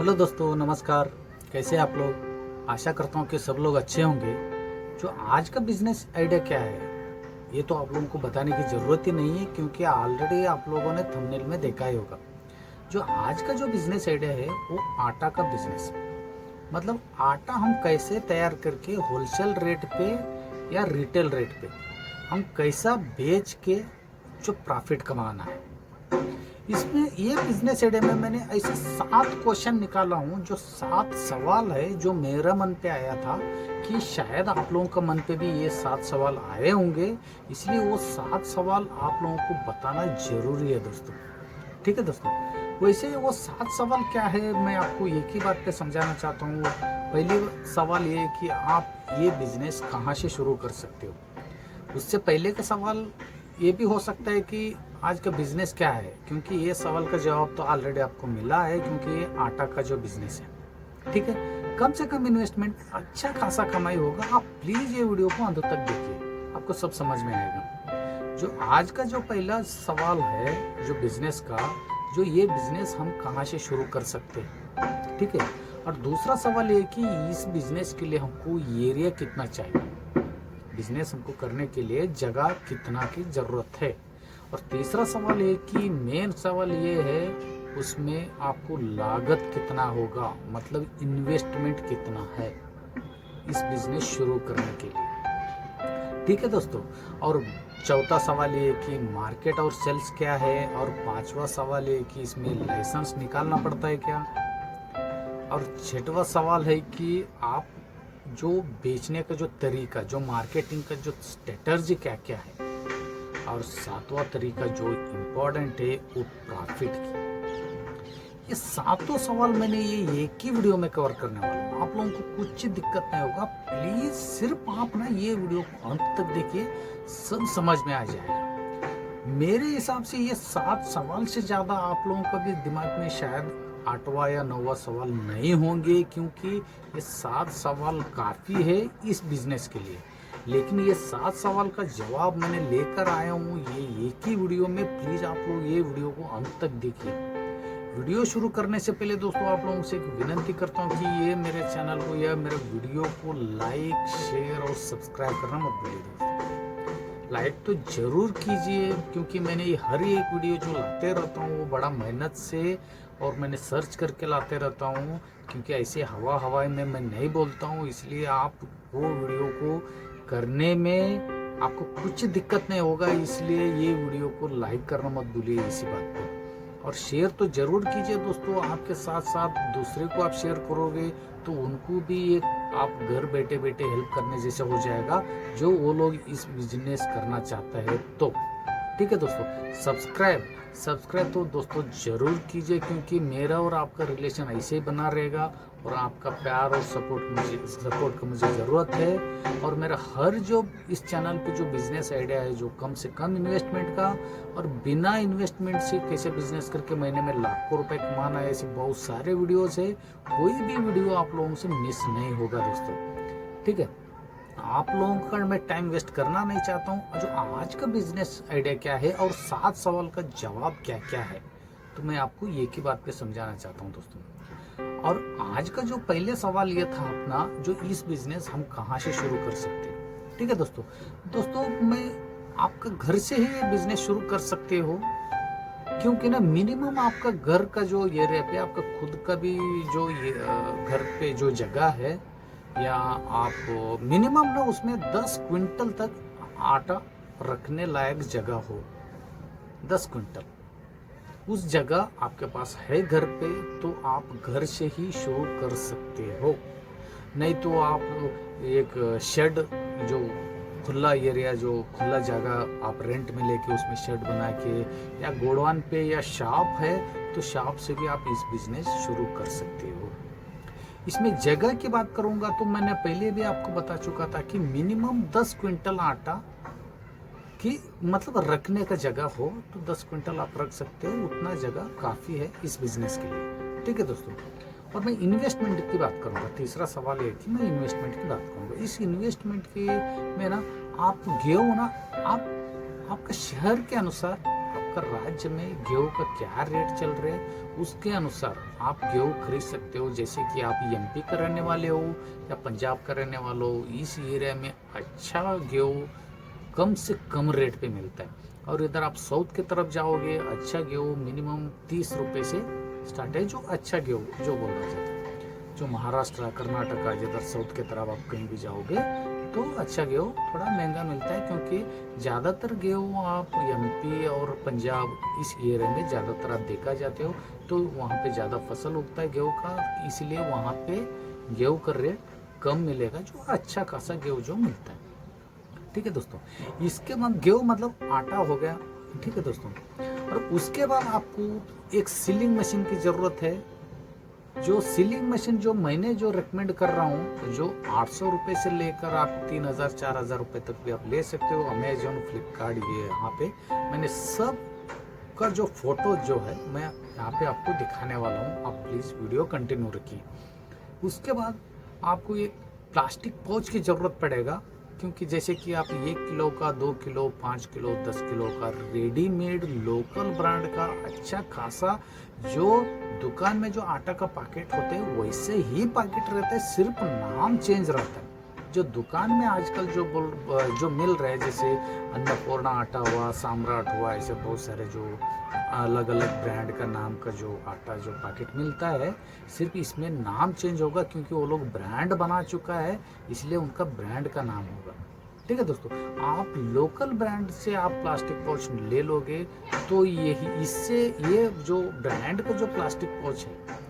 Hello दोस्तों, नमस्कार। कैसे हैं आप लोग? आशा करता हूँ कि सब लोग अच्छे होंगे। जो आज का बिजनेस आइडिया क्या है, ये तो आप लोगों को बताने की ज़रूरत ही नहीं है, क्योंकि ऑलरेडी आप लोगों ने थंबनेल में देखा ही होगा। जो आज का जो बिजनेस आइडिया है वो आटा का बिजनेस। मतलब आटा हम कैसे तैयार करके होलसेल रेट पे या रिटेल रेट पे हम कैसा बेच के जो प्रॉफिट कमाना है। इसमें ये बिजनेस आइडिया में मैंने ऐसे 7 क्वेश्चन निकाला हूँ, जो 7 सवाल है जो मेरा मन पे आया था कि शायद आप लोगों का मन पे भी ये 7 सवाल आए होंगे। इसलिए वो 7 सवाल आप लोगों को बताना जरूरी है दोस्तों। ठीक है दोस्तों, वैसे वो 7 सवाल क्या है, मैं आपको एक ही बात पे समझाना चाहता हूँ। पहली सवाल ये है कि आप ये बिजनेस कहाँ से शुरू कर सकते हो। उससे पहले का सवाल ये भी हो सकता है कि आज का बिजनेस क्या है, क्योंकि ये सवाल का जवाब तो ऑलरेडी आपको मिला है, क्योंकि ये आटा का जो बिजनेस है। ठीक है, कम से कम इन्वेस्टमेंट, अच्छा खासा कमाई होगा। आप प्लीज ये वीडियो को अंत तक देखिए, आपको सब समझ में आएगा। जो आज का जो पहला सवाल है जो बिजनेस का, जो ये बिजनेस हम कहाँ से शुरू कर सकते हैं। ठीक है, और दूसरा सवाल ये कि इस बिजनेस के लिए हमको एरिया कितना चाहिए, बिजनेस हमको करने के लिए जगह कितना की जरूरत है। और तीसरा सवाल ये कि मेन सवाल ये है उसमें आपको लागत कितना होगा, मतलब इन्वेस्टमेंट कितना है इस बिजनेस शुरू करने के लिए। ठीक है दोस्तों, और चौथा सवाल ये कि मार्केट और सेल्स क्या है, और पांचवा सवाल ये कि इसमें लाइसेंस निकालना पड़ता है क्या, और छठवां सवाल है कि आप जो बेचने का जो तरीका, जो मार्केटिंग का जो स्ट्रेटजी क्या क्या है, और सातवां तरीका जो इम्पोर्टेंट है वो प्रॉफिट की। ये सातों सवाल मैंने ये एक ही वीडियो में कवर करने वाला हूँ। आप लोगों को कुछ दिक्कत नहीं होगा, प्लीज सिर्फ आप ना ये वीडियो को अंत तक देखिए, सब समझ में आ जाएगा। मेरे हिसाब से ये 7 सवाल से ज्यादा आप लोगों का भी दिमाग में शायद 8वां या 9वां सवाल नहीं होंगे, क्योंकि ये 7 सवाल काफी है इस बिजनेस के लिए। लेकिन ये 7 सवाल का जवाब मैंने लेकर आया हूँ ये एक ही वीडियो में। प्लीज आप लोग ये वीडियो को अंत तक देखिए। वीडियो शुरू करने से पहले दोस्तों आप लोगों से एक विनती करता हूँ कि ये मेरे चैनल को या मेरे वीडियो को लाइक, शेयर और सब्सक्राइब करना मत भूलिए दोस्तों। लाइक तो जरूर कीजिए, क्योंकि मैंने ये हर एक वीडियो जो लाते रहता हूँ वो बड़ा मेहनत से और मैंने सर्च करके लाते रहता हूँ, क्योंकि ऐसे हवा में मैं नहीं बोलता हूँ। इसलिए आप वो वीडियो को करने में आपको कुछ दिक्कत नहीं होगा, इसलिए ये वीडियो को लाइक करना मत भूलिए इसी बात पे। और शेयर तो जरूर कीजिए दोस्तों, आपके साथ साथ दूसरे को आप शेयर करोगे तो उनको भी एक आप घर बैठे बैठे हेल्प करने जैसा हो जाएगा, जो वो लोग इस बिजनेस करना चाहते हैं तो। ठीक है दोस्तों, सब्सक्राइब तो दोस्तों जरूर कीजिए, क्योंकि मेरा और आपका रिलेशन ऐसे ही बना रहेगा, और आपका प्यार और सपोर्ट का मुझे ज़रूरत है। और मेरा हर जो इस चैनल पे जो बिजनेस आइडिया है, जो कम से कम इन्वेस्टमेंट का और बिना इन्वेस्टमेंट से कैसे बिजनेस करके महीने में लाखों रुपए कमाना है, ऐसे बहुत सारे वीडियोस है। कोई भी वीडियो आप लोगों से मिस नहीं होगा दोस्तों। ठीक है, आप लोगों का मैं टाइम वेस्ट करना नहीं चाहता हूँ। जो आज का बिजनेस आइडिया क्या है और 7 सवाल का जवाब क्या क्या है, तो मैं आपको एक ही बात पे समझाना चाहता हूँ दोस्तों। और आज का जो पहले सवाल ये था अपना, जो इस बिजनेस हम कहाँ से शुरू कर सकते हैं। ठीक है दोस्तों मैं आपका घर से ही ये बिजनेस शुरू कर सकते हो, क्योंकि ना मिनिमम आपका घर का जो एरिया पे आपका खुद का भी जो घर पे जो जगह है, या आप मिनिमम ना उसमें 10 क्विंटल तक आटा रखने लायक जगह हो। 10 क्विंटल उस जगह आपके पास है घर पे, तो आप घर से ही शुरू कर सकते हो। नहीं तो आप एक शेड, जो खुला एरिया, जो खुला जगह आप रेंट में लेके उसमें शेड बना के, या गोडाउन पे या शॉप है तो शॉप से भी आप इस बिजनेस शुरू कर सकते हो। इसमें जगह की बात करूंगा तो मैंने पहले भी आपको बता चुका था कि मिनिमम 10 क्विंटल आटा कि मतलब रखने का जगह हो, तो 10 क्विंटल आप रख सकते हो, उतना जगह काफ़ी है इस बिजनेस के लिए। ठीक है दोस्तों, और मैं इन्वेस्टमेंट की बात करूंगा। तीसरा सवाल है कि मैं इन्वेस्टमेंट की बात करूंगा। इस इन्वेस्टमेंट के में ना आप गए हो ना, आपका शहर के अनुसार आपका राज्य में गेहूं का क्या रेट चल रहा है, उसके अनुसार आप गेहूं खरीद सकते हो। जैसे कि आप एमपी का रहने वाले हो या पंजाब का रहने वाले हो, इस एरिया में अच्छा गेहूं कम से कम रेट पे मिलता है। और इधर आप साउथ की तरफ जाओगे, अच्छा गेहूं मिनिमम 30 रुपये से स्टार्ट है, जो अच्छा गेहूं जो बोला जाता है। जो महाराष्ट्र, कर्नाटका, जिधर साउथ की तरफ आप कहीं भी जाओगे तो अच्छा गेहूँ थोड़ा महंगा मिलता है, क्योंकि ज़्यादातर गेहूँ आप एमपी और पंजाब इस एरिया में ज़्यादातर आप देखा जाते हो, तो वहाँ पे ज़्यादा फसल उगता है गेहूँ का, इसलिए वहाँ पे गेहूँ का रेट कम मिलेगा, जो अच्छा खासा गेहूँ जो मिलता है। ठीक है दोस्तों, इसके बाद गेहूँ मतलब आटा हो गया। ठीक है दोस्तों, और उसके बाद आपको एक सीलिंग मशीन की ज़रूरत है। जो सीलिंग मशीन जो मैंने जो रिकमेंड कर रहा हूँ, जो 800 रुपये से लेकर आप 3000-4000 रुपये तक भी आप ले सकते हो। अमेजोन, फ्लिपकार्ट, ये यहाँ पे मैंने सब का जो फोटो जो है मैं यहाँ पे आपको दिखाने वाला हूँ। आप प्लीज़ वीडियो कंटिन्यू रखिए। उसके बाद आपको एक प्लास्टिक पाउच की ज़रूरत पड़ेगा, क्योंकि जैसे कि आप 1 किलो का, 2 किलो, 5 किलो, 10 किलो का रेडीमेड लोकल ब्रांड का अच्छा खासा जो दुकान में जो आटा का पैकेट होते हैं वैसे ही पैकेट रहता है, सिर्फ नाम चेंज रहता है। जो दुकान में आजकल जो मिल रहा है, जैसे अन्नपूर्णा आटा हुआ, सम्राट हुआ, ऐसे बहुत सारे जो अलग अलग ब्रांड का नाम का जो आटा जो पैकेट मिलता है, सिर्फ इसमें नाम चेंज होगा, क्योंकि वो लोग ब्रांड बना चुका है, इसलिए उनका ब्रांड का नाम होगा। ठीक है दोस्तों, आप लोकल ब्रांड से आप प्लास्टिक पाउच ले लोगे तो यही इससे ये जो ब्रांड का जो प्लास्टिक पाउच है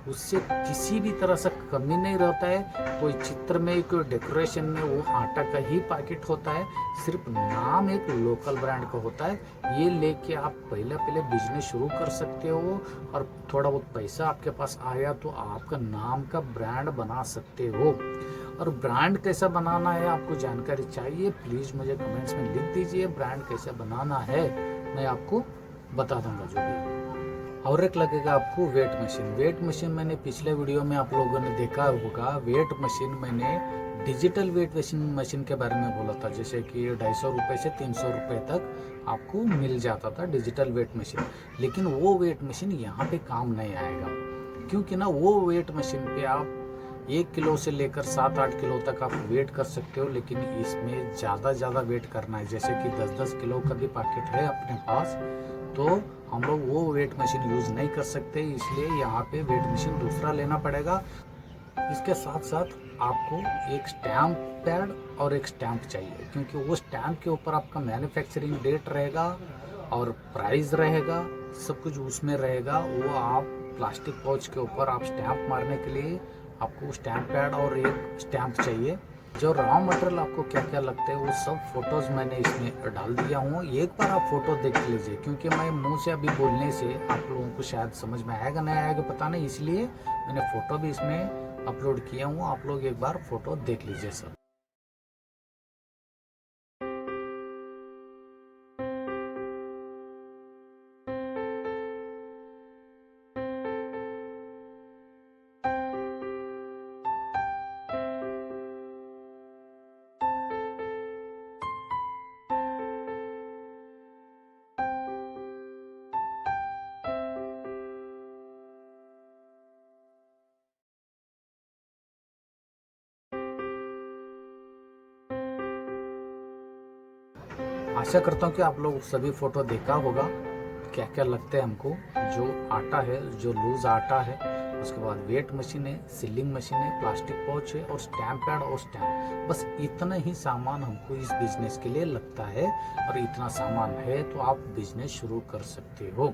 उससे किसी भी तरह से कमी नहीं रहता है। कोई चित्र में, कोई डेकोरेशन में वो आटा का ही पैकेट होता है, सिर्फ नाम एक लोकल ब्रांड का होता है। ये लेके आप पहले बिजनेस शुरू कर सकते हो, और थोड़ा बहुत पैसा आपके पास आया तो आपका नाम का ब्रांड बना सकते हो। और ब्रांड कैसा बनाना है आपको जानकारी चाहिए, प्लीज़ मुझे कमेंट्स में लिख दीजिए। ब्रांड कैसे बनाना है मैं आपको बता दूंगा जो भी। और एक लगेगा आपको वेट मशीन। वेट मशीन मैंने पिछले वीडियो में आप लोगों ने देखा होगा। वेट मशीन मैंने डिजिटल वेट मशीन के बारे में बोला था, जैसे कि 250 रुपये से 300 रुपये तक आपको मिल जाता था डिजिटल वेट मशीन। लेकिन वो वेट मशीन यहाँ पे काम नहीं आएगा, क्योंकि ना वो वेट मशीन पे आप 1 किलो से लेकर 7-8 किलो तक आप वेट कर सकते हो, लेकिन इसमें ज़्यादा वेट करना है। जैसे कि 10-10 किलो का भी पैकेट है अपने पास, तो हम लोग वो वेट मशीन यूज़ नहीं कर सकते, इसलिए यहाँ पे वेट मशीन दूसरा लेना पड़ेगा। इसके साथ साथ आपको एक स्टैम्प पैड और एक स्टैम्प चाहिए, क्योंकि वो स्टैम्प के ऊपर आपका मैन्युफैक्चरिंग डेट रहेगा और प्राइस रहेगा, सब कुछ उसमें रहेगा। वो आप प्लास्टिक पाउच के ऊपर आप स्टैम्प मारने के लिए आपको स्टैम्प पैड और एक स्टैम्प चाहिए। जो रॉ मटेरियल आपको क्या क्या लगता है वो सब फोटोज़ मैंने इसमें डाल दिया हूँ, एक बार आप फोटो देख लीजिए, क्योंकि मैं मुंह से अभी बोलने से आप लोगों को शायद समझ में आएगा नहीं आएगा पता नहीं, इसलिए मैंने फ़ोटो भी इसमें अपलोड किया हूँ। आप लोग एक बार फोटो देख लीजिए सब। आशा करता हूँ कि आप लोग सभी फोटो देखा होगा क्या क्या लगता है हमको। जो आटा है, जो लूज आटा है, उसके बाद वेट मशीन है, सीलिंग मशीन है, प्लास्टिक पाउच है और स्टैम्प पैड और स्टैम्प, बस इतना ही सामान हमको इस बिजनेस के लिए लगता है। और इतना सामान है तो आप बिजनेस शुरू कर सकते हो।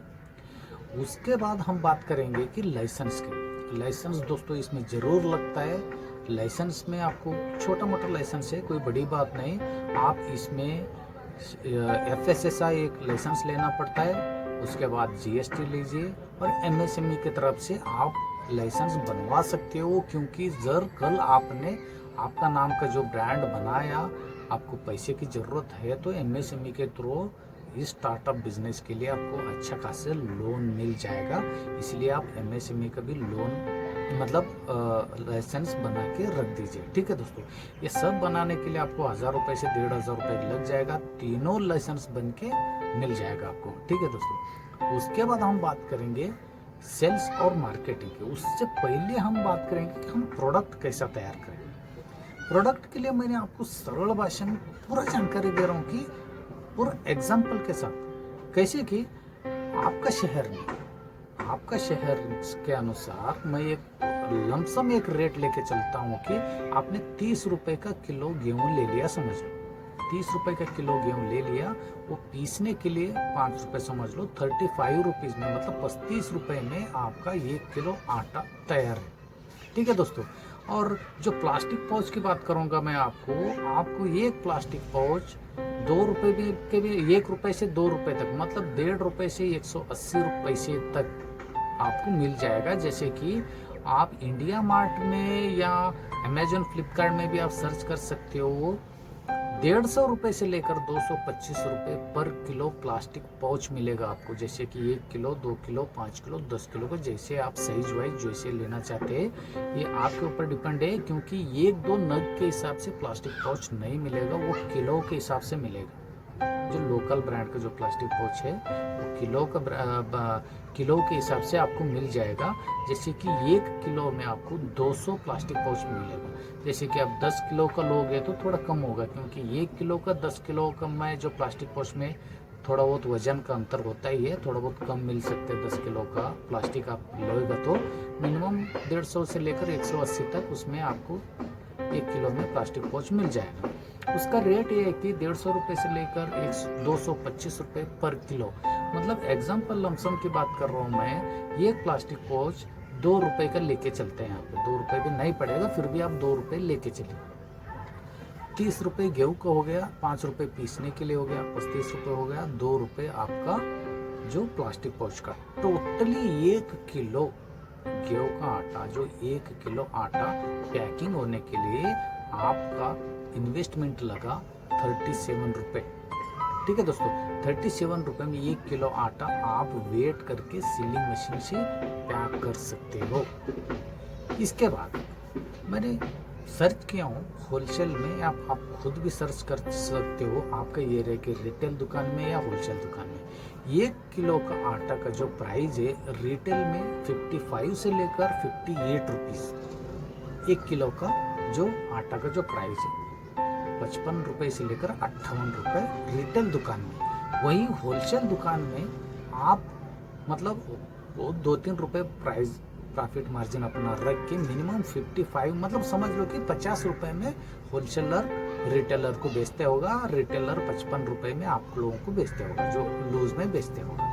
उसके बाद हम बात करेंगे कि लाइसेंस की। लाइसेंस दोस्तों इसमें ज़रूर लगता है। लाइसेंस में आपको छोटा मोटा लाइसेंस है, कोई बड़ी बात नहीं। आप इसमें FSSAI एक लाइसेंस लेना पड़ता है, उसके बाद GST लीजिए और MSME की तरफ से आप लाइसेंस बनवा सकते हो, क्योंकि जर कल आपने आपका नाम का जो ब्रांड बनाया, आपको पैसे की ज़रूरत है तो MSME के थ्रू इस स्टार्टअप बिजनेस के लिए आपको अच्छा खासा लोन मिल जाएगा। इसलिए आप MSME का भी लोन मतलब लाइसेंस बना के रख दीजिए। ठीक है दोस्तों, ये सब बनाने के लिए आपको 1000 रुपये से 1500 रुपये लग जाएगा। तीनों लाइसेंस बन के मिल जाएगा आपको। ठीक है दोस्तों, उसके बाद हम बात करेंगे सेल्स और मार्केटिंग की। उससे पहले हम बात करेंगे कि हम प्रोडक्ट कैसा तैयार करें। प्रोडक्ट के लिए मैंने आपको सरल भाषा में पूरा जानकारी दे रहा हूँ कि पूरा एग्जाम्पल के साथ, कैसे कि आपका शहर के अनुसार मैं एक लमसम एक रेट लेके चलता हूँ कि आपने 30 रुपए का किलो गेहूँ ले लिया, समझ लो 30 रुपए का किलो गेहूँ ले लिया, वो पीसने के लिए 5 रुपए समझ लो, 35 रुपीज में मतलब 35 रुपए में आपका 1 किलो आटा तैयार है। ठीक है दोस्तों, और जो प्लास्टिक पाउच की बात करूंगा मैं आपको एक प्लास्टिक पाउच 2 रुपए के भी 1 रुपए से 2 रुपए तक, मतलब 1.5 रुपए से 180 पैसे तक आपको मिल जाएगा। जैसे कि आप इंडिया मार्ट में या अमेजोन फ्लिपकार्ट में भी आप सर्च कर सकते हो, 150 रुपए से लेकर 225 रुपए पर किलो प्लास्टिक पाउच मिलेगा आपको। जैसे कि 1 किलो, 2 किलो, 5 किलो, 10 किलो को जैसे आप साइज वाइज जैसे लेना चाहते हैं ये आपके ऊपर डिपेंड है, क्योंकि 1-2 नग के हिसाब से प्लास्टिक पाउच नहीं मिलेगा, वो किलो के हिसाब से मिलेगा। जो लोकल ब्रांड का जो प्लास्टिक पाउच है वो किलो के हिसाब से आपको मिल जाएगा। जैसे कि 1 किलो में आपको 200 प्लास्टिक पाउच मिलेगा। जैसे कि आप 10 किलो का लोगे तो थोड़ा कम होगा, क्योंकि 1 किलो का 10 किलो का में जो प्लास्टिक पाउच में थोड़ा बहुत वजन का अंतर होता ही है, थोड़ा बहुत कम मिल सकते हैं। 10 किलो का प्लास्टिक आप लोगे तो मिनिमम 150 से लेकर 180 तक उसमें आपको 1 किलो में प्लास्टिक पाउच मिल जाएगा। उसका रेट ये है कि 150 रुपये से लेकर 225 रुपये पर किलो, मतलब एग्जाम्पल लमसम की बात कर रहा हूँ मैं। ये प्लास्टिक पाउच 2 रुपये का लेके चलते हैं यहाँ पे, 2 रुपये भी नहीं पड़ेगा, फिर भी आप 2 रुपये लेके चलिए। 30 रुपये गेहूँ का हो गया, 5 रुपये पीसने के लिए हो गया, 35 रुपये हो गया, 2 रुपये आपका जो प्लास्टिक पाउच का। टोटली 1 किलो गेहूँ का आटा, जो 1 किलो आटा पैकिंग होने के लिए आपका इन्वेस्टमेंट लगा 37 रुपये। ठीक है दोस्तों, 37 रुपये में 1 किलो आटा आप वेट करके सीलिंग मशीन से पैक कर सकते हो। इसके बाद मैंने सर्च किया हूँ होलसेल में, आप खुद भी सर्च कर सकते हो आपका ये रहे कि रिटेल दुकान में या होलसेल दुकान में 1 किलो का आटा का जो प्राइस है रिटेल में 55 से लेकर 58 रुपीज़। 1 किलो का जो आटा का जो प्राइस है 55 रुपये से लेकर 58 रुपये रिटेल दुकान में। वहीं होलसेल दुकान में आप मतलब वो 2-3 रुपये प्राइस प्रॉफिट मार्जिन अपना रख के मिनिमम 55, मतलब समझ लो कि 50 रुपये में होलसेलर रिटेलर को बेचते होगा, रिटेलर 55 रुपये में आप लोगों को बेचते होगा, जो लूज में बेचते होगा।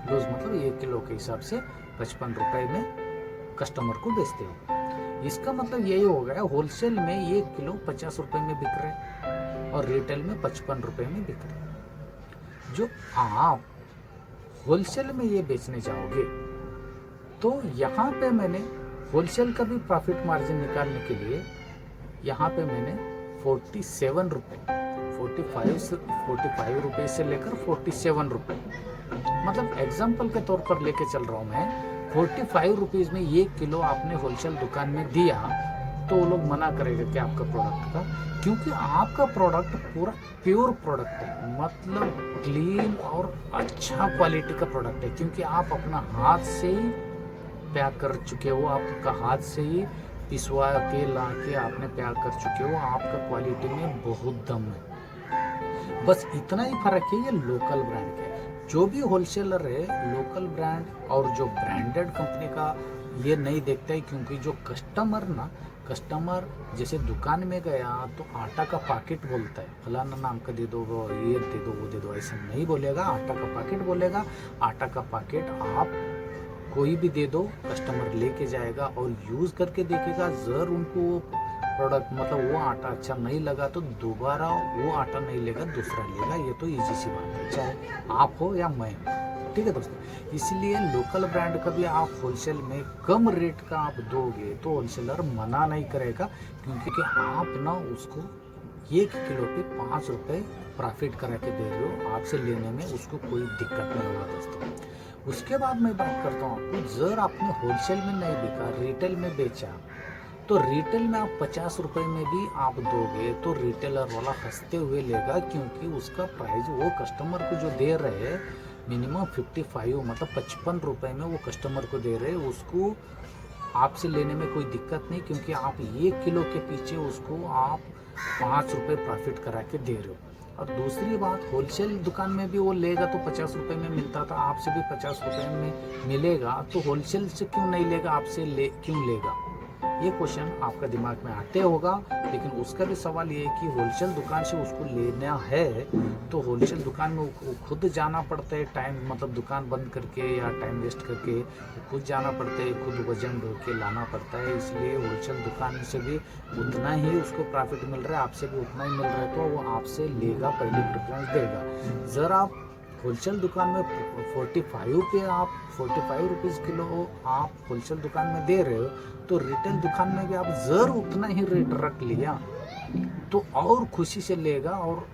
लूज मतलब 1 किलो के हिसाब से 55 रुपये में कस्टमर को बेचते होगा। इसका मतलब यही हो गया होलसेल में 1 किलो 50 रुपये में बिक रहे और रिटेल में 55 रुपये में बिक रहे। जो आप होलसेल में ये बेचने जाओगे तो यहाँ पे मैंने होलसेल का भी प्रॉफिट मार्जिन निकालने के लिए यहाँ पे मैंने 47 रुपये 45 रुपये से लेकर 47 रुपये, मतलब एग्जाम्पल के तौर पर लेके चल रहा हूँ मैं। 45 रुपीज़ में 1 किलो आपने होलसेल दुकान में दिया तो वो लोग मना करेगा कि आपका प्रोडक्ट का, क्योंकि आपका प्रोडक्ट पूरा प्योर प्रोडक्ट है, मतलब क्लीन और अच्छा क्वालिटी का प्रोडक्ट है, क्योंकि आप अपना हाथ से ही पैक कर चुके हो, आपका हाथ से ही पिसवा के ला के आपने पैक कर चुके हो, आपका क्वालिटी में बहुत दम है। बस इतना ही फर्क है ये लोकल ब्रांड का। जो भी होलसेलर है लोकल ब्रांड और जो ब्रांडेड कंपनी का ये नहीं देखता है, क्योंकि जो कस्टमर जैसे दुकान में गया तो आटा का पैकेट बोलता है, फलाना नाम का दे दो, ये दे दो, वो दे दो, ऐसा नहीं बोलेगा, आटा का पैकेट बोलेगा। आटा का पैकेट आप कोई भी दे दो, कस्टमर लेके जाएगा और यूज़ करके देखेगा। जर उनको वो प्रोडक्ट मतलब वो आटा अच्छा नहीं लगा तो दोबारा वो आटा नहीं लेगा, दूसरा लेगा। ये तो इजी सी बात है, चाहे आप हो या मैं हो। ठीक है दोस्तों, इसलिए लोकल ब्रांड का भी आप होलसेल में कम रेट का आप दोगे तो होलसेलर मना नहीं करेगा, क्योंकि आप ना उसको 1 किलो पे 5 रुपये प्रॉफिट करा के दे रहे हो, आपसे लेने में उसको कोई दिक्कत नहीं होगा दोस्तों। उसके बाद मैं बात करता हूँ आपको, जर आपने होलसेल में नहीं बिका, रिटेल में बेचा, तो रिटेल में आप 50 रुपए में भी आप दोगे तो रिटेलर वाला हंसते हुए लेगा, क्योंकि उसका प्राइस वो कस्टमर को जो दे रहे हैं मिनिमम 55 मतलब 55 रुपए में वो कस्टमर को दे रहे हैं। उसको आपसे लेने में कोई दिक्कत नहीं, क्योंकि आप 1 किलो के पीछे उसको आप 5 रुपये प्रॉफिट करा के दे रहे हो। और दूसरी बात, होलसेल दुकान में भी वो लेगा तो 50 रुपये में मिलता था, आपसे भी 50 रुपये में मिलेगा, तो होलसेल से क्यों नहीं लेगा, आपसे क्यों लेगा? ये क्वेश्चन आपका दिमाग में आते होगा। लेकिन उसका भी सवाल ये है कि होलसेल दुकान से उसको लेना है तो होलसेल दुकान में वो खुद जाना पड़ता है, टाइम मतलब दुकान बंद करके या टाइम वेस्ट करके खुद जाना पड़ता है, खुद वजन ढो के लाना पड़ता है। इसलिए होलसेल दुकान से भी उतना ही उसको प्रॉफिट मिल रहा है, आपसे भी उतना ही मिल रहा है, तो वो आपसे लेगा, पहले प्रेफरेंस देगा। ज़रा आप होलसेल दुकान में 45 पे आप 45 रुपीज़ किलो आप होलसेल दुकान में दे रहे हो, तो रिटेल दुकान में भी आप ज़रूर उतना ही रेट रख लिया तो और खुशी से लेगा, और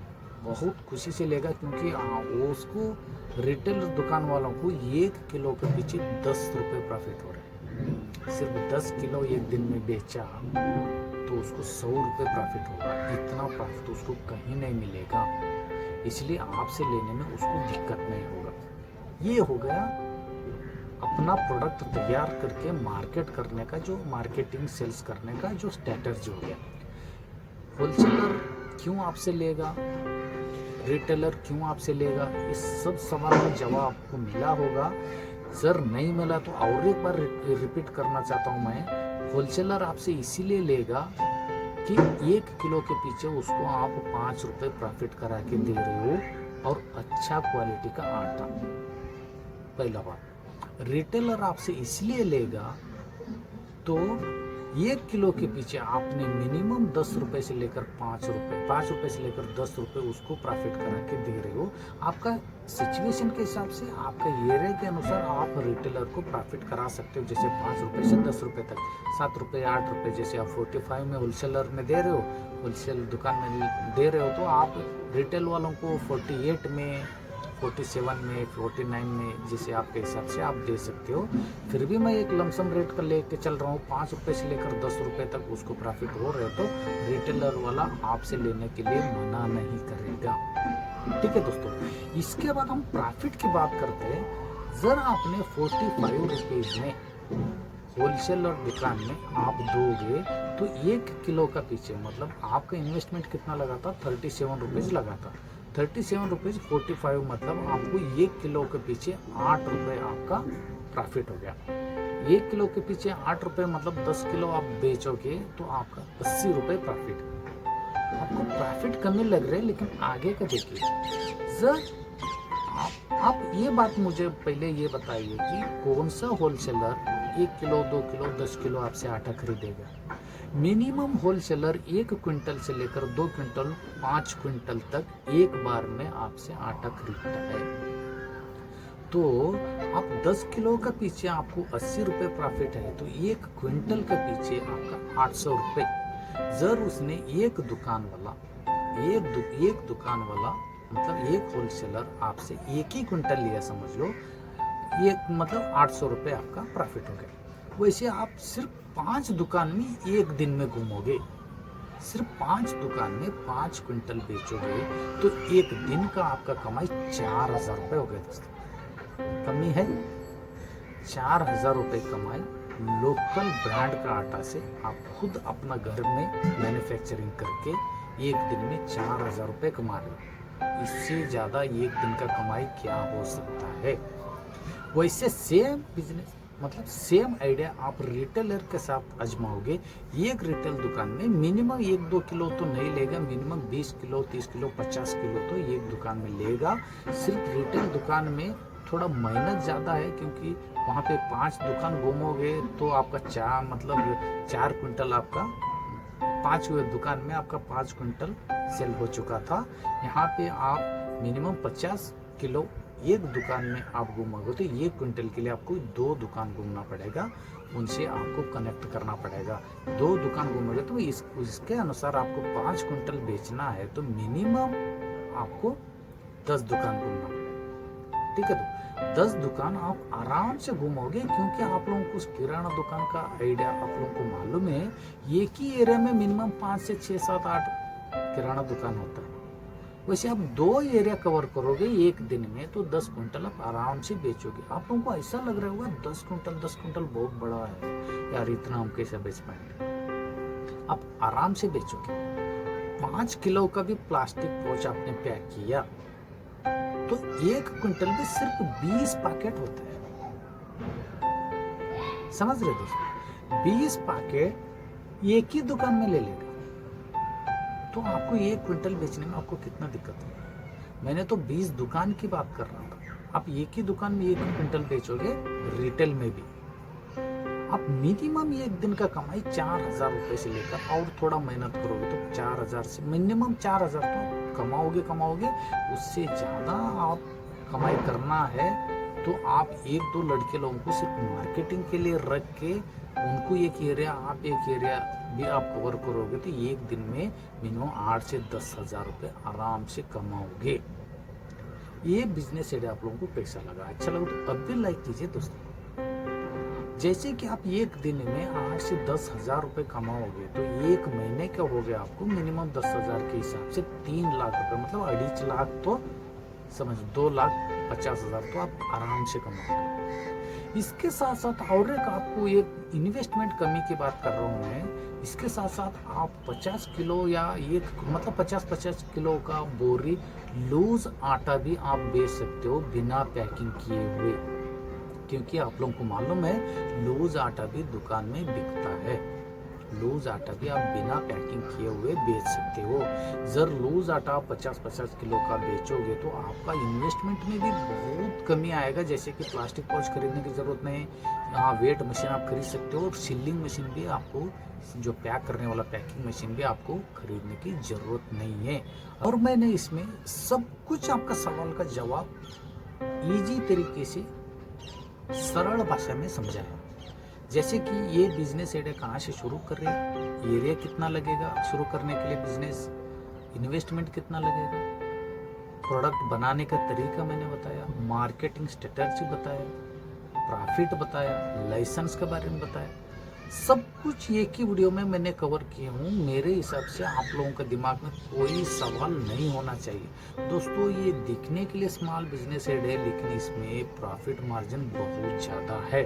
बहुत खुशी से लेगा, क्योंकि वो उसको रिटेल दुकान वालों को 1 किलो के पीछे 10 रुपये प्रॉफिट हो रहे हैं। सिर्फ 10 किलो एक दिन में बेचा तो उसको 100 रुपये प्रॉफिट होगा। इतना प्रॉफिट उसको कहीं नहीं मिलेगा, इसलिए आपसे लेने में उसको दिक्कत नहीं होगा। ये हो गया अपना प्रोडक्ट तैयार करके मार्केट करने का, जो मार्केटिंग सेल्स करने का जो स्ट्रेटजी हो गया। होलसेलर क्यों आपसे लेगा, रिटेलर क्यों आपसे लेगा, इस सब सवाल का जवाब आपको मिला होगा। सर नहीं मिला तो और एक बार रिपीट करना चाहता हूँ मैं। होलसेलर आपसे इसीलिए लेगा कि 1 किलो के पीछे उसको आप 5 रुपये प्रॉफिट करा के दे रहे हो, और अच्छा क्वालिटी का आटा। पहला बात, रिटेलर आपसे इसलिए लेगा तो 1 किलो के पीछे आपने मिनिमम 10 रुपये से लेकर 5 रुपये, 5 रुपये से लेकर 10 रुपये उसको प्रॉफिट करा के दे रहे हो। आपका सिचुएशन के हिसाब से, आपका एरिया के अनुसार आप रिटेलर को प्रॉफिट करा सकते हो, जैसे 5 रुपये से 10 रुपये तक, 7 रुपये 8 रुपये, जैसे आप 45 में होलसेलर में दे रहे हो, होलसेल दुकान में दे रहे हो, तो आप रिटेल वालों को 48 में, 47 में, 49 में, जैसे आपके हिसाब से आप दे सकते हो। फिर भी मैं एक लमसम रेट का लेके चल रहा हूँ, 5 रुपये से लेकर 10 रुपये तक उसको प्रॉफिट हो रहे, तो रिटेलर वाला आपसे लेने के लिए मना नहीं करेगा। ठीक है दोस्तों, इसके बाद हम प्रॉफिट की बात करते हैं। जरा आपने 45 रुपीज़ में होलसेलर दुकान में आप दोगे तो 1 किलो का पीछे मतलब आपका इन्वेस्टमेंट कितना लगा था, 37 रुपीज़ लगा था। 37 रुपीज़ 45 मतलब आपको 1 किलो के पीछे 8 रुपये आपका प्रॉफिट हो गया। 1 किलो के पीछे 8 रुपये मतलब 10 किलो आप बेचोगे तो आपका 80 रुपये प्रॉफिट। आपको प्रॉफिट कमी लग रहे, लेकिन आगे का देखिए। सर आप ये बात मुझे पहले ये बताइए कि कौन सा होलसेलर 1 किलो 2 किलो 10 किलो आपसे आटा खरीदेगा? मिनिमम होलसेलर 1 क्विंटल से लेकर 2 क्विंटल 5 क्विंटल तक एक बार में आपसे आटा खरीदता है। तो आप 10 किलो का पीछे आपको 80 रुपये प्रॉफिट है, तो 1 क्विंटल के पीछे आपका 800 रुपये। जर उसने एक दुकान वाला मतलब एक होलसेलर आपसे 1 ही क्विंटल लिया समझ लो, एक मतलब 800 रुपये आपका प्रॉफिट हो गया। वैसे आप सिर्फ 5 दुकान में एक दिन में घूमोगे, सिर्फ 5 दुकान में 5 क्विंटल बेचोगे तो एक दिन का आपका कमाई 4000 रुपये हो गए दोस्तों। कमी है 4000 रुपये कमाई लोकल ब्रांड का आटा से आप खुद अपना घर में मैन्युफैक्चरिंग करके एक दिन में 4000 रुपये कमा रहे हो। इससे ज़्यादा एक दिन का कमाई क्या हो सकता है? वैसे सेम बिजनेस मतलब सेम आइडिया आप रिटेलर के साथ आजमाओगे। एक रिटेल दुकान में मिनिमम 1-2 किलो तो नहीं लेगा, मिनिमम 20 किलो 30 किलो 50 किलो तो एक दुकान में लेगा। सिर्फ रिटेल दुकान में थोड़ा मेहनत ज़्यादा है, क्योंकि वहाँ पे 5 दुकान घूमोगे तो आपका 4 क्विंटल आपका 5 दुकान में आपका 5 क्विंटल सेल हो चुका था। यहाँ पे आप मिनिमम 50 किलो एक दुकान में आप घूमोगे तो 1 क्विंटल के लिए आपको 2 दुकान घूमना पड़ेगा, उनसे आपको कनेक्ट करना पड़ेगा। 2 दुकान घूमोगे तो इसके अनुसार आपको 5 क्विंटल बेचना है तो मिनिमम आपको 10 दुकान घूमना पड़ेगा। ठीक है, तो 10 दुकान आप आराम से घूमोगे, क्योंकि आप लोगों को उस किराना दुकान का आइडिया आप लोगों को मालूम है। एक ही एरिया में मिनिमम 5 से 6 7 8 किराना दुकान होता है। वैसे आप 2 एरिया कवर करोगे एक दिन में, तो 10 क्विंटल आप आराम से बेचोगे। आप लोगों को ऐसा लग रहा होगा 10 क्विंटल बहुत बड़ा है यार, इतना हम कैसे बेच पाएंगे। आप आराम से बेचोगे। 5 किलो का भी प्लास्टिक पाउच आपने पैक किया तो 1 क्विंटल में सिर्फ 20 पैकेट होता है। समझ रहे दोस्तों, 20 पैकेट एक ही दुकान में ले लेगा, तो आपको 1 क्विंटल बेचने में आपको कितना दिक्कत है। मैंने तो 20 दुकान की बात कर रहा हूँ। आप एक ही दुकान में 1 क्विंटल बेचोगे, रिटेल में भी आप मिनिमम एक दिन का कमाई 4,000 रुपए से लेकर, और थोड़ा मेहनत करोगे तो 4,000 से मिनिमम 4,000 तो कमाओगे। उससे ज़्यादा आप कमाई करना है तो आप 1-2 लड़के लोगों को सिर्फ मार्केटिंग के लिए रख के उनको एक एरिया भी आप कवर करोगे, तो एक दिन में मिनिमम 8 से 10,000 रुपये आराम से कमाओगे। ये बिजनेस आइडिया आप लोगों को कैसा लगा? अच्छा लगा तो अब भी लाइक कीजिए दोस्तों। जैसे कि आप एक दिन में 8 से 10,000 रुपये कमाओगे, तो एक महीने का हो गया आपको मिनिमम 10,000 के हिसाब से 3 लाख रुपए, मतलब 2.5 लाख, तो समझ 2,50,000 तो आप आराम से कमाओगे। इसके साथ साथ और एक आपको एक इन्वेस्टमेंट कमी की बात कर रहा हूँ मैं। इसके साथ साथ आप 50 किलो या मतलब 50-50 किलो का बोरी लूज आटा भी आप बेच सकते हो बिना पैकिंग किए हुए, क्योंकि आप लोगों को मालूम है लूज आटा भी दुकान में बिकता है। लूज आटा भी आप बिना पैकिंग किए हुए बेच सकते हो। जर लूज आटा 50-50 किलो का बेचोगे तो आपका इन्वेस्टमेंट में भी बहुत कमी आएगा। जैसे कि प्लास्टिक पाउच खरीदने की जरूरत नहीं, हाँ वेट मशीन आप खरीद सकते हो, और सीलिंग मशीन भी आपको, जो पैक करने वाला पैकिंग मशीन भी आपको खरीदने की जरूरत नहीं है। और मैंने इसमें सब कुछ आपका सवाल का जवाब ईजी तरीके से सरल भाषा में समझाया। जैसे कि ये बिजनेस आइडिया कहाँ से शुरू कर रहे हैं, एरिया कितना लगेगा शुरू करने के लिए बिजनेस, इन्वेस्टमेंट कितना लगेगा, प्रोडक्ट बनाने का तरीका मैंने बताया, मार्केटिंग स्ट्रेटजी बताया, प्रॉफिट बताया, लाइसेंस के बारे में बताया। सब कुछ एक ही वीडियो में मैंने कवर किए हूँ। मेरे हिसाब से आप लोगों के दिमाग में कोई सवाल नहीं होना चाहिए। दोस्तों ये दिखने के लिए स्मॉल बिजनेस है, लेकिन इसमें प्रॉफिट मार्जिन बहुत ज़्यादा है।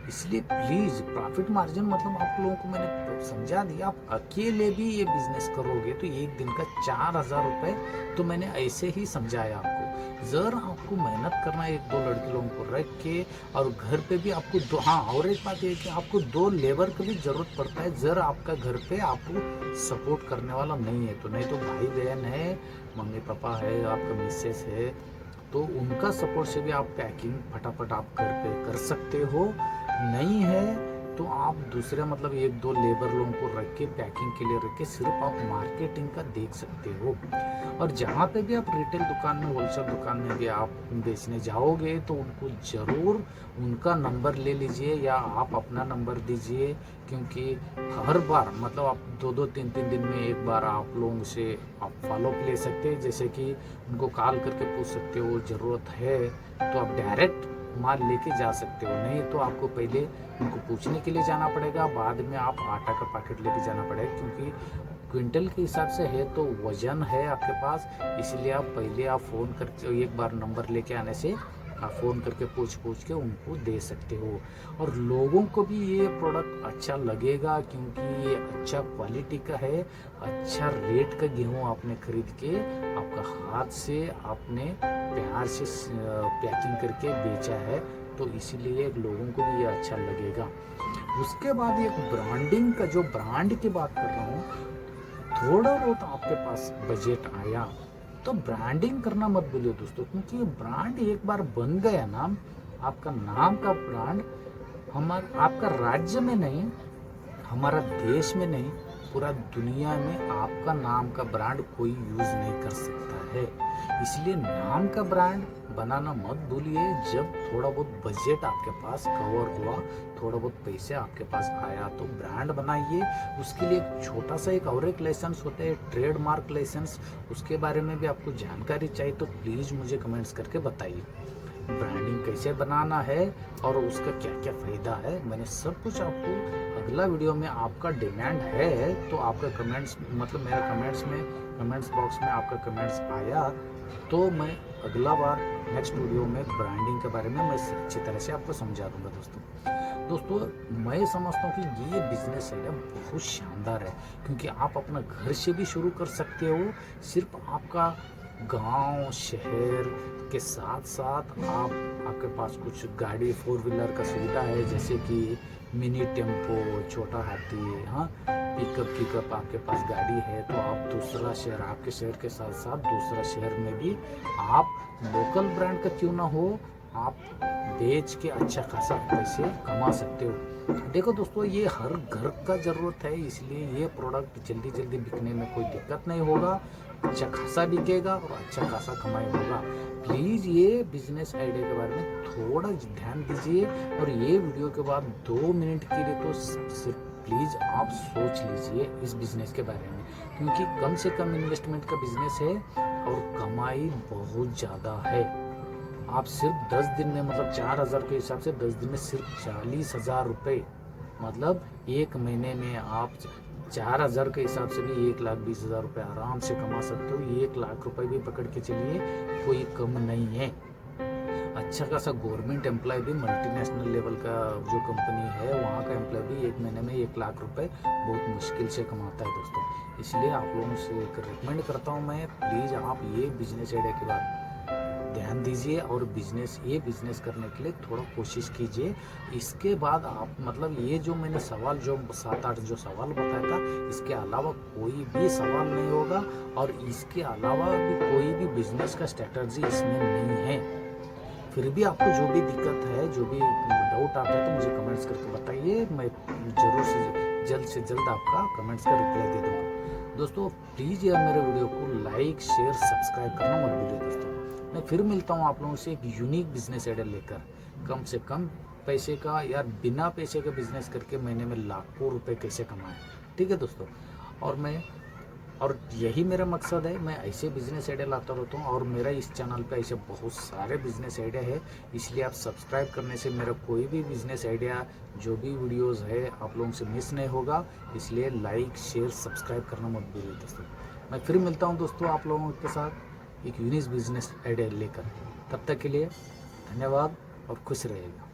इसलिए प्लीज़, प्रॉफिट मार्जिन मतलब आप लोगों को मैंने समझा दिया। आप अकेले भी ये बिजनेस करोगे तो एक दिन का 4,000 रुपये तो मैंने ऐसे ही समझाया आपको। जर आपको मेहनत करना है 1-2 लड़के लोगों को रख के, और घर पे भी आपको और एक बात ये कि आपको 2 लेबर की भी जरूरत पड़ता है। जर आपका घर पे आपको सपोर्ट करने वाला नहीं है, तो नहीं तो भाई बहन है, मम्मी पापा है, आपका मिसेस है, तो उनका सपोर्ट से भी आप पैकिंग फटाफट आप घर पे कर सकते हो। नहीं है तो आप दूसरे मतलब 1-2 लेबर लोगों को रख के पैकिंग के लिए रख के सिर्फ आप मार्केटिंग का देख सकते हो। और जहाँ पे भी आप रिटेल दुकान में, होलसेल दुकान में भी आप बेचने जाओगे तो उनको ज़रूर उनका नंबर ले लीजिए या आप अपना नंबर दीजिए, क्योंकि हर बार मतलब आप 2-2 3-3 दिन में एक बार आप लोगों से आप फॉलोअप ले सकते हैं। जैसे कि उनको कॉल करके पूछ सकते हो, ज़रूरत है तो आप डायरेक्ट माल लेके जा सकते हो, नहीं तो आपको पहले उनको पूछने के लिए जाना पड़ेगा, बाद में आप आटा का पैकेट लेके जाना पड़ेगा, क्योंकि क्विंटल के हिसाब से है तो वजन है आपके पास। इसलिए आप पहले आप फ़ोन करके एक बार नंबर लेके आने से आप फ़ोन करके पूछ के उनको दे सकते हो। और लोगों को भी ये प्रोडक्ट अच्छा लगेगा, क्योंकि ये अच्छा क्वालिटी का है, अच्छा रेट का गेहूँ आपने खरीद के आपका हाथ से आपने प्यार से पैकिंग करके बेचा है, तो इसीलिए लोगों को भी ये अच्छा लगेगा। उसके बाद एक ब्रांडिंग का, जो ब्रांड की बात कर रहा हूँ, थोड़ा बहुत आपके पास बजट आया तो ब्रांडिंग करना मत भूलिए दोस्तों, क्योंकि ये ब्रांड एक बार बन गया ना, आपका नाम का ब्रांड आपका राज्य में नहीं, हमारा देश में नहीं, पूरा दुनिया में आपका नाम का ब्रांड कोई यूज नहीं कर सकता है। इसलिए नाम का ब्रांड बनाना मत भूलिए। जब थोड़ा बहुत बजट आपके पास कवर हुआ, थोड़ा बहुत पैसे आपके पास आया तो ब्रांड बनाइए। उसके लिए एक छोटा सा और एक लाइसेंस होता है, ट्रेडमार्क लाइसेंस, उसके बारे में भी आपको जानकारी चाहिए तो प्लीज़ मुझे कमेंट्स करके बताइए। ब्रांडिंग कैसे बनाना है और उसका क्या क्या फ़ायदा है, मैंने सब कुछ आपको अगला वीडियो में। आपका डिमांड है तो आपका कमेंट्स, मतलब मेरा कमेंट्स बॉक्स में आपका कमेंट्स आया तो मैं अगला बार नेक्स्ट वीडियो में ब्रांडिंग के बारे में मैं अच्छी तरह से आपको समझा दूंगा। दोस्तों मैं समझता हूँ कि ये बिजनेस है बहुत शानदार है, क्योंकि आप अपना घर से भी शुरू कर सकते हो। सिर्फ आपका गांव शहर के साथ साथ आपके पास कुछ गाड़ी 4 व्हीलर का सुविधा है, जैसे कि मिनी टेम्पो, छोटा हाथी, हाँ पिकअप आपके पास गाड़ी है तो आप दूसरा शहर, आपके शहर के साथ साथ दूसरा शहर में भी आप लोकल ब्रांड का क्यों ना हो, आप बेच के अच्छा खासा पैसे कमा सकते हो। देखो दोस्तों, ये हर घर का ज़रूरत है, इसलिए ये प्रोडक्ट जल्दी जल्दी बिकने में कोई दिक्कत नहीं होगा, अच्छा खासा बिकेगा और अच्छा खासा कमाई होगा। प्लीज़ ये बिजनेस आइडिया के बारे में थोड़ा ध्यान दीजिए, और ये वीडियो के बाद 2 मिनट के लिए तो सिर्फ प्लीज़ आप सोच लीजिए इस बिज़नेस के बारे में, क्योंकि कम से कम इन्वेस्टमेंट का बिज़नेस है और कमाई बहुत ज़्यादा है। आप सिर्फ 10 दिन में, मतलब 4,000 के हिसाब से 10 दिन में सिर्फ 40,000 रुपये, मतलब एक महीने में आप 4,000 के हिसाब से भी 1,20,000 रुपये आराम से कमा सकते हो। 1,00,000 रुपये भी पकड़ के चलिए, कोई कम नहीं है। अच्छा खासा गवर्नमेंट एम्प्लॉय भी, मल्टीनेशनल लेवल का जो कंपनी है वहाँ का एम्प्लॉय भी एक महीने में 1,00,000 रुपये बहुत मुश्किल से कमाता है दोस्तों। इसलिए आप लोगों से एक रिकमेंड करता हूँ मैं, प्लीज़ आप ये बिजनेस आइडिया के बाद ध्यान दीजिए और ये बिज़नेस करने के लिए थोड़ा कोशिश कीजिए। इसके बाद आप, मतलब ये जो मैंने सवाल, जो 7-8 जो सवाल बताया था, इसके अलावा कोई भी सवाल नहीं होगा, और इसके अलावा भी कोई भी बिजनेस का स्ट्रेटजी इसमें नहीं है। फिर भी आपको जो भी दिक्कत है, जो भी डाउट आता है तो मुझे कमेंट्स करके बताइए, मैं जल्द से जल्द आपका कमेंट्स का रिप्लाई दे दूँगा। दोस्तों प्लीज़ यार मेरे वीडियो को लाइक शेयर सब्सक्राइब करना मत भूलिए दोस्तों। मैं फिर मिलता हूँ आप लोगों से एक यूनिक बिजनेस आइडिया लेकर, कम से कम पैसे का, यार बिना पैसे का बिजनेस करके महीने में लाखों रुपए कैसे कमाएं। ठीक है दोस्तों, और यही मेरा मकसद है, मैं ऐसे बिजनेस आइडिया लाता रहता हूँ, और मेरा इस चैनल पे ऐसे बहुत सारे बिजनेस आइडिया है। इसलिए आप सब्सक्राइब करने से मेरा कोई भी बिजनेस आइडिया, जो भी वीडियोस है, आप लोगों से मिस नहीं होगा। इसलिए लाइक शेयर सब्सक्राइब करना मत भूलिए दोस्तों। मैं फिर मिलता हूँ दोस्तों आप लोगों के साथ एक यूनिक बिजनेस आइडिया लेकर। तब तक के लिए धन्यवाद और खुश रहिएगा।